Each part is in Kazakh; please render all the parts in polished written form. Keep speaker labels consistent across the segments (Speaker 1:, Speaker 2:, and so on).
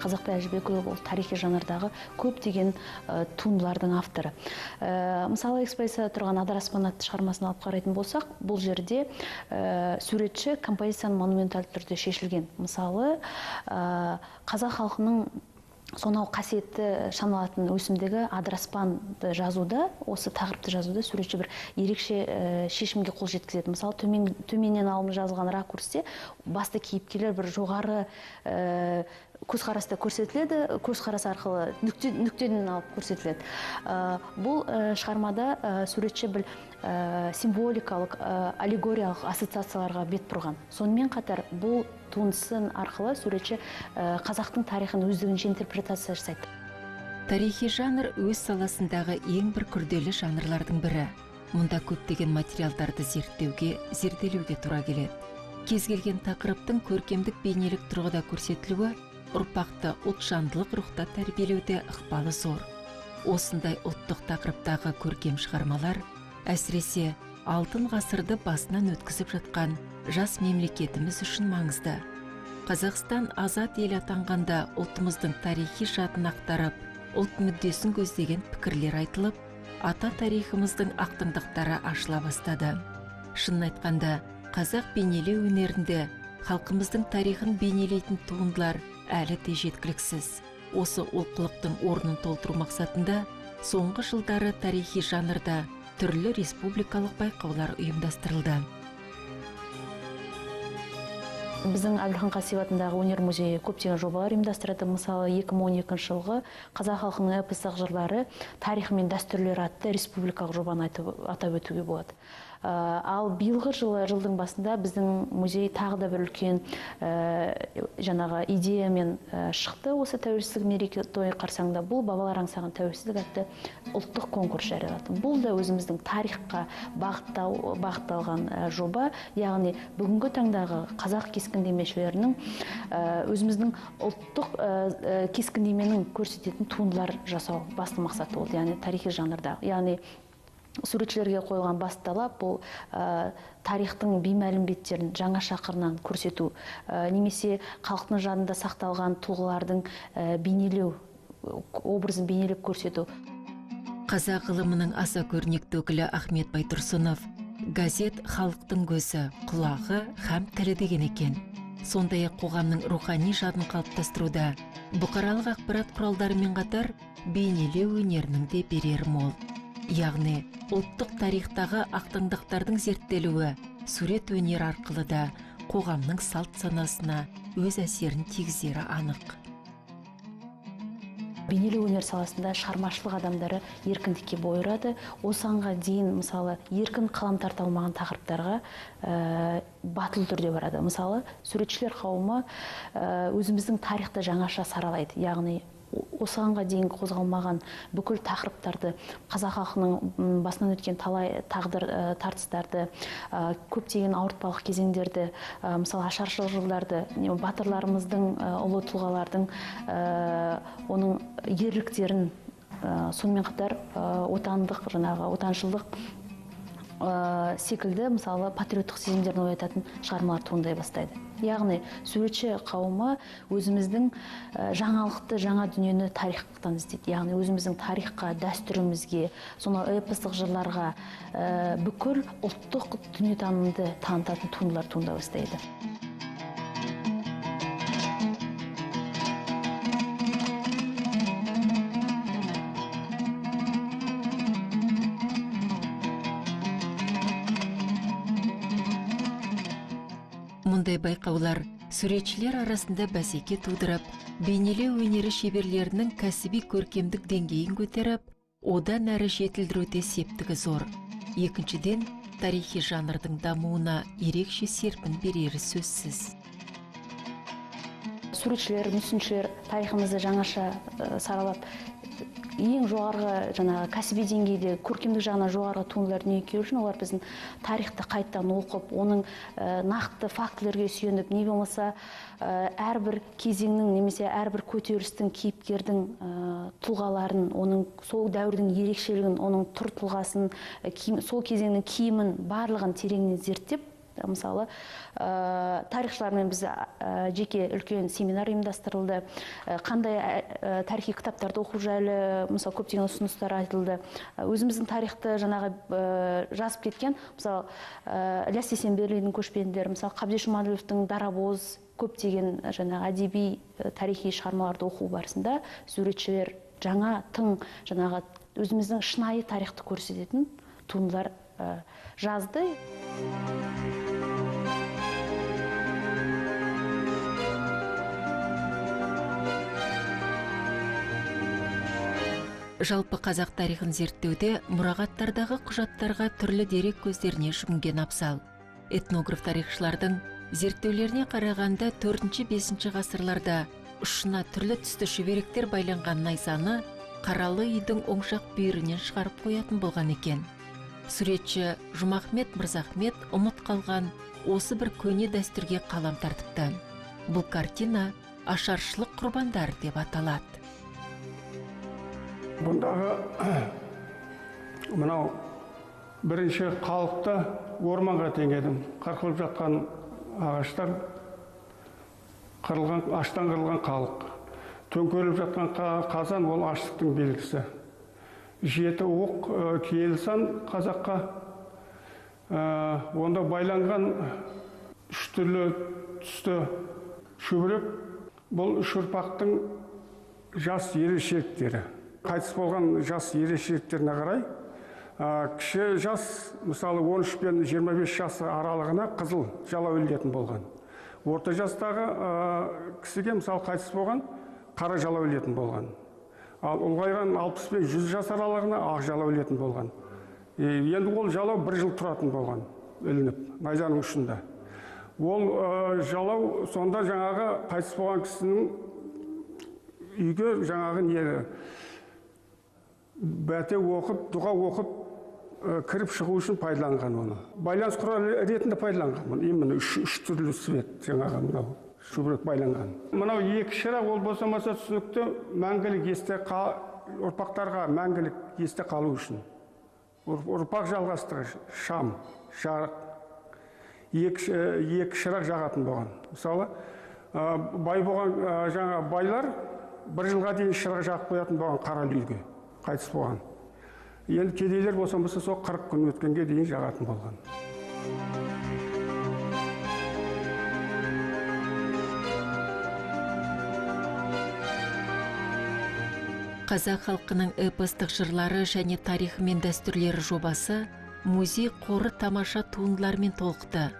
Speaker 1: Қазақбай Әжібекұлы бұл тарихи жанрдағы көптеген туындылардың авторы. Мысалы, экспозицияда тұрған Адыраспан атты шығармасын алып қарайтын болсақ, бұл жерде суретші композицияны монументалды түрде шешілген. Мысалы, қазақ халқының сонау қасиетті саналатын өсімдігі адыраспанды жазуда, осы тақырыпты жазуда суретші бір ерекше шешімге қол жеткізеді. Мысалы, төменнен алынып жазылған ракурсте басты кейіпкерлер бір жоғары көзқараста көрсетіледі, көзқарас арқылы нүктеден алып көрсетіледі. Бұл шығармада суретші бір символикалық, аллегориялық ассоциацияларға бет бұрған. Сонымен қатар бұл туындысын арқылы суретші қазақтың тарихын өздігінше интерпретация жасайды.
Speaker 2: Тарихи жанр өз саласындағы ең бір күрделі жанрлардың бірі. Мұнда көптеген материалдарды зерделеуге тура келеді. Кез келген тақырыптың көркемдік бейнелік тұрғыда көрсетілуі ұрпақты ұлтжандылық рухта тәрбиелеуде ықпалы зор. Осындай ұлттық тақырыптағы көркем шығармалар әсіресе алтын ғасырды басынан өткізіп жатқан жас мемлекетіміз үшін маңызды. Қазақстан азат ел атанғанда ұлтымыздың тарихи жадын ақтарып, ұлт мүддесін көздеген пікірлер айтылып, ата тарихымыздың ақтаңдақтары ашыла бастады. Шынын айтқанда, қазақ бейнелеу өнерінде халқымыздың тарихын бейнелейтін туындылар әлі де жеткіліксіз. Осы олқылықтың орнын толтыру мақсатында соңғы жылдары тарихи жанрда түрлі республикалық байқаулар ұйымдастырылды.
Speaker 1: Біздің Әбілхан Қасиев атындағы өнер музейі көптеген жобалар ұйымдастырады. Мысалы, 2012 жылғы қазақ халқының эпостық жырлары тарихы мен дәстүрлері атты республикалық жобаны атап өтуге болады. Ал биылғы жылдың басында біздің музей тағы да бір үлкен жаңағы идеямен шықты. Осы тәуелсіздік мерейтойы қарсаңында бұл бабалар аңсаған тәуелсіздік атты ұлттық конкурс жариялады. Бұл да өзіміздің тарихқа бағытталған жоба, яғни бүгінгі таңдағы қазақ кескіндемешілерінің өзіміздің ұлттық кескіндеменің көрсететін туындылар жасау басты мақсаты болды, яғни тарихи жанрда. Яғни суретшілерге қойылған басты талап бұл тарихтың беймәлім беттерін жаңаша қырынан көрсету, немесе халықтың жадында сақталған тұлғалардың бейнелеу, образын бейнелеп көрсету.
Speaker 2: Қазақ ғылымының аса көрнекті өкілі Ахмет Байтұрсынов газет халықтың көзі, құлағы һәм тілі деген екен. Сондай-ақ қоғамның рухани жадын қалыптастыруда бұқаралық ақпарат құралдарымен қатар бейнелеу өнерінің де берері мол. Яғни, ұлттық тарихтағы ақтаңдақтардың зерттелуі сурет өнер арқылы да қоғамның салт санасына өз әсерін тигізері анық.
Speaker 1: Бейнелеу өнер саласында шығармашылық адамдары еркіндікке бой ұрады. Осыған дейін, мысалы, еркін қалам тарта алмаған тақырыптарға батыл түрде барады. Мысалы, суретшілер қауымы өзіміздің тарихты жаңаша саралайды. Яғни, осыған дейін қозғалмаған бүкіл тақырыптарды, қазақ халқының басынан өткен талай тағдыр тартыстарды, көптеген ауыртпалық кезеңдерді, мысалы ашаршылық жылдарды, батырларымыздың, ұлы тұлғалардың оның ерліктерін, сонымен қатар отаншылдық секілді, мысалы, патриоттық сезімдерін оятатын шығармалар туындай бастайды. Яғни, суретші қауымы өзіміздің жаңалықты, жаңа дүниені тарихтан іздейді. Яғни, өзіміздің тарихқа, дәстүрімізге, сонау эпостық жырларға бүкіл ұлттық дүниетанымды танытатын туындылар туындай бастайды.
Speaker 2: Мұндай байқаулар суретшілер арасында бәсеке тудырып, бейнелеу өнері шеберлерінің кәсіби көркемдік деңгейін көтеріп, одан әрі жетілдіруде септігі зор. Екіншіден, тарихи жанрдың дамуына ерекше серпін берері сөзсіз.
Speaker 1: Суретшілер, мүсіншілер тарихымызды жаңаша саралап, ең жоғарғы кәсіби деңгейде көркемдік жағынан жоғарғы туындылар дүниеге келу үшін олар біздің тарихты қайттан оқып, оның нақты фактілерге сүйеніп, не болмаса әрбір кезеңнің немесе әрбір көтерілістің кейіпкердің тұлғаларын, оның сол дәуірдің ерекшелігін, оның тұр тұлғасын, сол кезеңнің киімін барлығын тереңінен зерттеп, Мысалы, тарихшылармен біз жеке үлкен семинар ұйымдастырылды. Қандай тарихи кітаптарды оқу жайлы, мысалы, көптеген ұсыныстар айтылды. Өзіміздің тарихты жаңағы жазып кеткен, мысалы, Ілияс Есенберлиннің көшпенділері, мысалы, Қабдеш Жұмаділовтің Дарабоз, көптеген жаңағы әдеби тарихи шығармаларды оқу барысында суретшілер жаңа тың жаңағы өзіміздің шынайы тарихты көрсететін туындылар жазды.
Speaker 2: Жалпы қазақ тарихын зерттеуде мұрағаттардағы құжаттарға түрлі дерек көздеріне жүгінген абзал. Этнограф тарихшылардың зерттеулеріне қарағанда 4-5 ғасырларда ұшына түрлі түсті шүберектер байланған найзаны Қаралы үйдің оңшақ бүйірінен шығарып қоятын болған екен. Суретші Жұмахмет Мырзахмет ұмыт қалған осы бір көне дәстүрге қалам тартыпты. Бұл картина ашаршылық құрбандар деп аталады.
Speaker 3: Бұндағы мынау бірінші халықты орманға теңедім. Қырқылып жатқан ағаштар, аштан қырылған халық. Төңкеріліп жатқан қазан ол аштықтың белгісі. 7 оқ киелі қазаққа, онда байланған 3 түрлі түсті шүбірек, бұл 3 ұрпақтың жас ерекшеліктері. Қайтыс болған жас ерекшеліктеріне қарай, кіші жас, мысалы 13 пен 25 жасы аралығына қызыл жалау ілетін болған. Орта жастағы кісіге, мысалы, қайтыс болған қара жалау ілетін болған. Ал ұлғайған 60 пен 100 жас аралығына ақ жалау ілетін болған. Енді ол жалау 1 жыл тұратын болған, ілініп, найзаның ұшында. Ол жалау сонда жаңағы қайтыс болған кісінің үйге жаңағы нері бәте оқып, дұға оқып, кіріп шығу үшін пайдаланған оны. Байланыс құралы ретінде пайдаланған. Именно 3 түрлі свет жаңағы мынау шүбірек байланған. Мынау 2 шырақ ол болсамаса түсінікті мәңгілік есте ұрпақтарға мәңгілік есте қалу үшін. Ұрпақ жалғастығы шам, жарық. 2 шырақ жағатын болған. Мысалы, бай болған жаңа байлар 1 жылға дейін шырақ жағып қоятын болған қаралы үйге қайтыс болған. Енді кедейлер болса сол 40 күн өткенге дейін жағатын болған.
Speaker 2: Қазақ халқының эпостық жырлары және тарихы мен дәстүрлері жобасы музей қоры тамаша туындылармен толықты.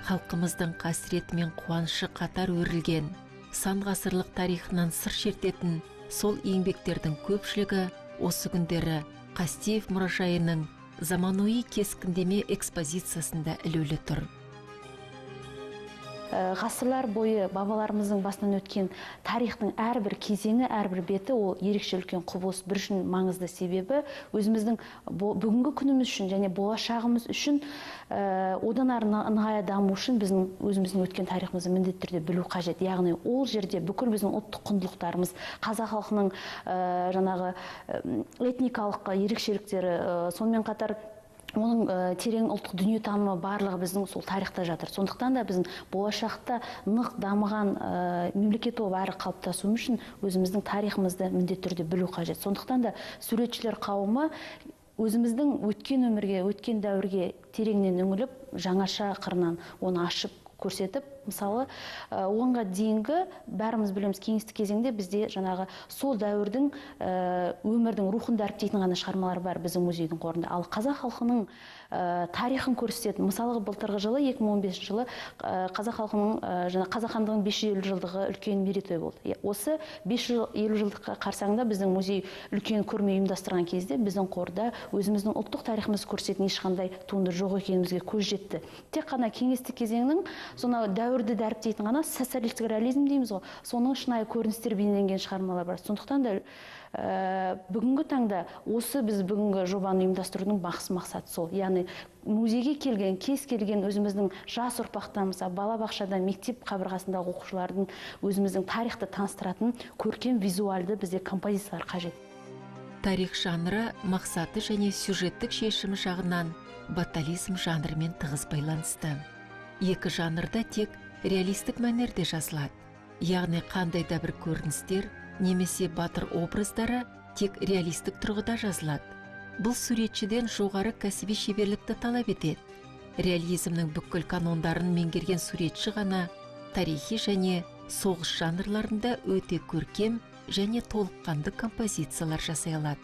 Speaker 2: Халқымыздың қасіреті мен қуанышы қатар өрілген, сан ғасырлық тарихынан сыр шертетін сол еңбектердің көпшілігі осы күндері Қастеев мұражайының заманауи кескіндеме экспозициясында ілулі тұр.
Speaker 1: Ғасырлар бойы бабаларымыздың басынан өткен тарихтың әрбір кезеңі, әрбір беті ол ерекше үлкен құбылыс. Бір үшін маңызды себебі өзіміздің бүгінгі күніміз үшін және болашағымыз үшін одан ары нығая даму үшін біздің өзіміздің өткен тарихымызды міндетті түрде білу қажет. Яғни ол жерде бүкіл біздің ұлттық құндылықтарымыз, қазақ халқының жаңағы этникалық ерекшеліктері, сонымен қатар оның терең ұлттық дүниетанымы барлығы біздің сол тарихта жатыр. Сондықтан да біздің болашақта нық дамыған мемлекет болып әрі қалыптасу үшін өзіміздің тарихымызды міндетті түрде білу қажет. Сондықтан да суретшілер қауымы өзіміздің өткен өмірге, өткен дәуірге тереңнен үңіліп, жаңаша қырынан оны ашып көрсетіп, мысалы, оңға дейінгі бәріміз білеміз кеңестік кезеңде бізде жаңағы сол дәуірдің өмірдің рухын дәріптейтін ғана шығармалар бар біздің музейдің қорында. Ал қазақ халқының тарихын көрсететін, мысалы, былтырғы жылы 2015 жылы қазақ халқының қазақ хандығының 550 жылдығы үлкен мерейтой болды. Осы 550 жылдық қарсаңында біздің музей үлкен көрме ұйымдастырған кезде біздің қорда өзіміздің ұлттық тарихымызды көрсететін ешқандай туынды жоқ екенімізге көз жетті. Тек қана кеңестік кезеңнің сонау дәуірді дәріптейтін ғана социалистік реализм дейміз ғой, соның шынайы көріністер бейнеленген шығармалар бар. Сондықтан да бүгінгі таңда осы біз бүгінгі жобаны ұйымдастырудың мақсаты сол. Яғни музейге келген, кез келген өзіміздің жас ұрпақтан, балабақшадан, мектеп қабырғасындағы оқушылардың өзіміздің тарихты таныстыратын көркем визуалды бізде композициялар қажет.
Speaker 2: Тарих жанры мақсаты және сюжеттік шешімі жағынан батализм жанрымен тығыз байланысты. екі жанрда тек реалистік мәнерде жазылады. Яғни қандай да бір көріністер немесе батыр образдары тек реалистік тұрғыда жазылады. Бұл суретшіден жоғары кәсіби шеберлікті талап етеді. Реализмнің бүкіл канондарын меңгерген суретші ғана тарихи және соғыс жанрларында өте көркем және толыққанды композициялар жасай алады.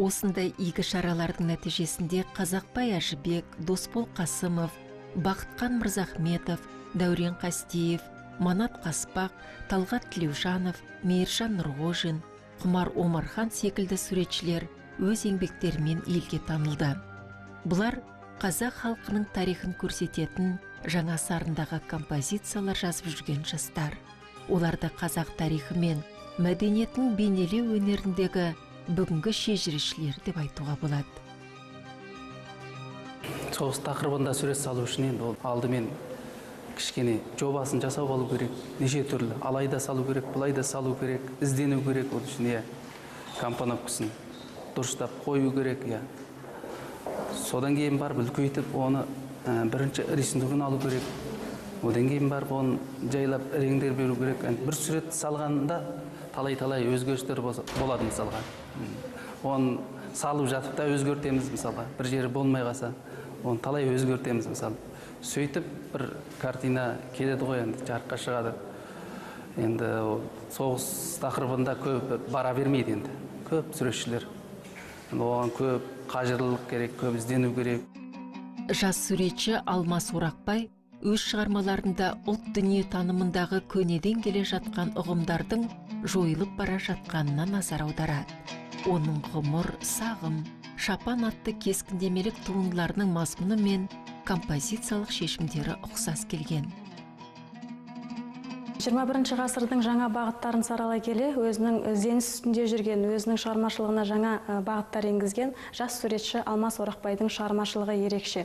Speaker 2: Осындай игі шаралардың нәтижесінде Қазақбай Әжібек, Досбол Қасымов, Бақытқан Мырзахметов, Дәурен Қастеев, Манат Қаспақ, Талғат Тілеужанов, Мейіржан Нұрғожин, Құмар Омархан секілді суретшілер өз еңбектерімен елге танылды. Бұлар қазақ халқының тарихын көрсететін жаңа сарындағы композициялар жазып жүрген жастар. Оларды қазақ тарихы мен мәдениетін бейнелеу өнеріндегі бүгінгі шежірешілер деп айтуға болады.
Speaker 4: Соғыс тақырыбында сурет салу үшін енді ол алдымен кішкене жобасын жасау болу керек, неше түрлі алайда салу керек, бұлайда салу керек, іздену керек, ол үшін компоновкасын дұрыстап қою керек. Содан кейін барып үлкейтіп, оны бірінші рисуногын алу керек. Одан кейін барып оны жайлап реңдер беру керек. Бір сурет салғанда талай-талай өзгерістер болады мысалға. Оны салып жатып та өзгертеміз мысалға. Бір жері болмай қалса, оны талай өзгертеміз мысалы. Сөйтіп бір картина келеді ғой, енді жарыққа шығады. Енді соғыс тақырыбында көп бара бермейді енді. Көп суретшілер. Оған көп қажырлық керек, көп іздену керек.
Speaker 2: Жас суретші Алмас Орақбай өз шығармаларында ұлт дүние танымындағы көнеден келе жатқан ұғымдардың жойылып бара жатқанына назар аударады. Оның ғұмыр, сағым, шапан атты кескіндемелік туындыларының мазмұны мен композициялық шешімдері ұқсас келген.
Speaker 5: 21 ғасырдың жаңа бағыттарын саралай келе, өзінің ізденіс үстінде жүрген, өзінің шығармашылығына жаңа бағыттар енгізген жас суретші Алмас Орақбайдың шығармашылығы ерекше.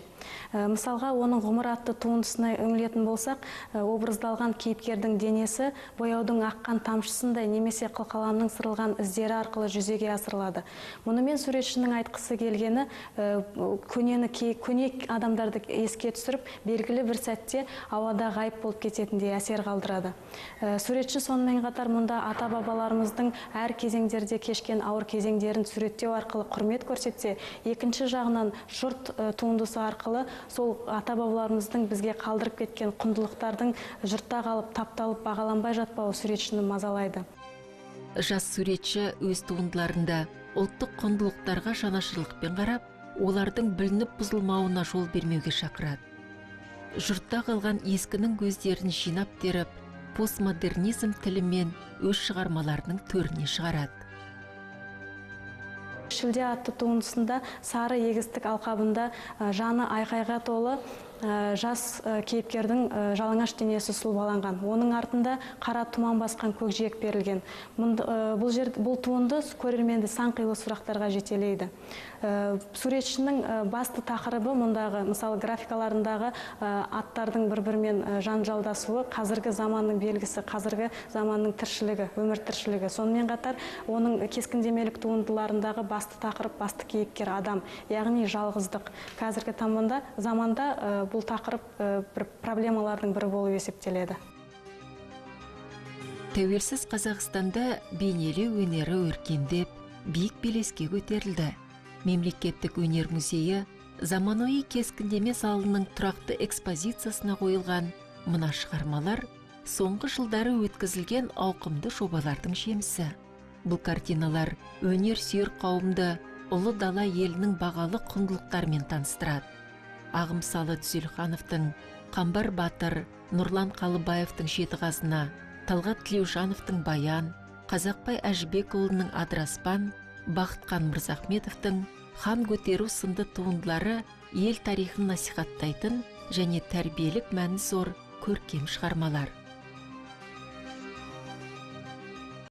Speaker 5: Мысалға, оның ғұмыр атты туындысына үңілетін болсақ, образдалған кейіпкердің денесі бояудың аққан тамшысындай немесе қылқаламның сырылған іздері арқылы жүзеге асырылады. Мұнымен суретшінің айтқысы келгені, көне адамдарды еске түсіріп, белгілі бір сәтте ауада ғайып болып кететіндей әсер қалдырады. Суретші сонымен қатар мұнда ата-бабаларымыздың әр кезеңдерде кешкен ауыр кезеңдерін суреттеу арқылы құрмет көрсетсе, екінші жағынан жұрт туындысы арқылы сол ата-бабаларымыздың бізге қалдырып кеткен құндылықтардың жұртта қалып тапталып бағаланбай жатпауы суретшіні мазалайды.
Speaker 2: Жас суретші өз туындыларында ұлттық құндылықтарға жанашырлықпен қарап, олардың білініп бұзылмауына жол бермеуге шақырады. Жұртта қалған ескінің көздерін жинап теріп, постмодернизм тілімен өз шығармаларының төріне шығарады.
Speaker 5: Шілде атты туындысында сары егістік алқабында жаны айқайға толы жас кейіпкердің жалаңаш денесі сұлбаланған. Оның артында қара тұман басқан көкжиек берілген. Бұл туынды көрерменді сан қилы сұрақтарға жетелейді. Суретшінің басты тақырыбы мұндағы, мысалы графикаларындағы аттардың бір-бірімен жанжалдасуы, қазіргі заманның белгісі, қазіргі заманның тіршілігі, өмір тіршілігі. Сонымен қатар оның кескіндемелік туындыларындағы басты тақырып, басты кейіпкер адам, яғни жалғыздық. Қазіргі заманда бұл тақырып бір проблемалардың бірі болып есептеледі.
Speaker 2: Тәуелсіз Қазақстанда бейнелеу өнері өркендеп, биік белеске көтерілді. Мемлекеттік өнер музейі заманауи кескіндеме залының тұрақты экспозициясына қойылған мына шығармалар соңғы жылдары өткізілген ауқымды жобалардың жемісі. Бұл картиналар өнер сүйер қауымды ұлы дала елінің бағалы құндылықтарымен таныстырады. Ағымсалы Дүзелхановтың Қамбар батыр, Нұрлан Қалыбаевтың Жеті қазына, Талғат Тілеужановтың Баян, Қазақбай Әжібекұлының Адыраспан, Бақытқан Мырзахметовтың Хан көтеру сынды туындылары ел тарихын насихаттайтын және тәрбиелік мәні зор көркем шығармалар.